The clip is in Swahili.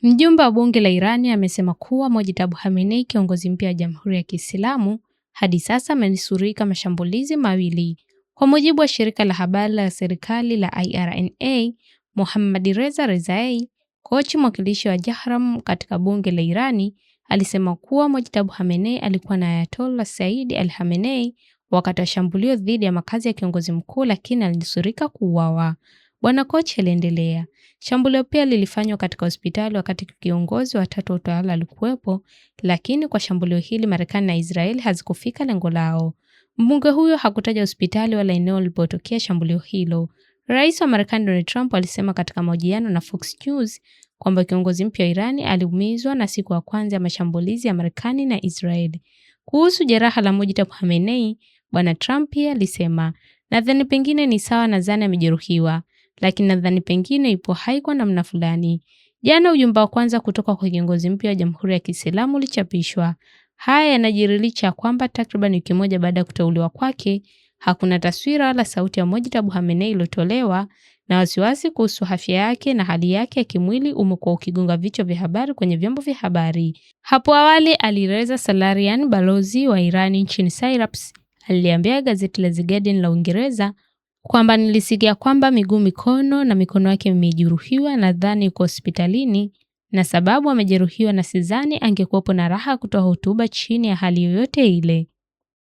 Mjumbe wa bunge la Irani amesema kuwa Mojtaba Khamenei, kiongozi mpya wa Jamhuri ya Kiislamu, hadi sasa amenusurika mashambulizi mawili. Kwa mujibu wa shirika la habari la serikali la IRNA, Mohammad Reza Rezaei, kochi mwakilishi wa Jahram katika bunge la Irani, alisema kuwa Mojtaba Khamenei alikuwa na Ayatollah Said Ali Khamenei wakati wa shambulio dhidi ya makazi ya kiongozi mkuu, lakini alinusurika kuuawa. Bwana Kochi aliendelea, shambulio pia lilifanywa katika hospitali wakati kiongozi wa tatu wa utawala alikuwepo, lakini kwa shambulio hili Marekani na Israeli hazikufika lengo lao. Mbunge huyo hakutaja hospitali wala eneo lilipotokea shambulio hilo. Rais wa Marekani Donald Trump alisema katika mahojiano na Fox News kwamba kiongozi mpya wa Irani aliumizwa na siku ya kwanza ya mashambulizi ya Marekani na Israeli. Kuhusu jeraha la Mojtaba Khamenei, Bwana Trump pia alisema, nadhani pengine ni sawa, nadhani amejeruhiwa, lakini nadhani pengine ipo hai kwa namna fulani. Jana ujumbe wa kwanza kutoka kwa kiongozi mpya wa Jamhuri ya Kiislamu ulichapishwa. Haya yanajiri licha ya kwamba takriban wiki moja baada ya kuteuliwa kwake, hakuna taswira wala sauti ya Mojtaba Khamenei iliyotolewa, na wasiwasi kuhusu afya yake na hali yake ya kimwili umekuwa ukigonga vichwa vya habari kwenye vyombo vya habari. Hapo awali, Alireza Salarian, balozi wa Irani nchini Cyprus, aliambia gazeti la The Guardian la Uingereza kwamba nilisikia kwamba mikono na mikono yake imejeruhiwa, nadhani yuko hospitalini, na sababu amejeruhiwa na sidhani angekuwepo na raha kutoa hotuba chini ya hali yoyote ile.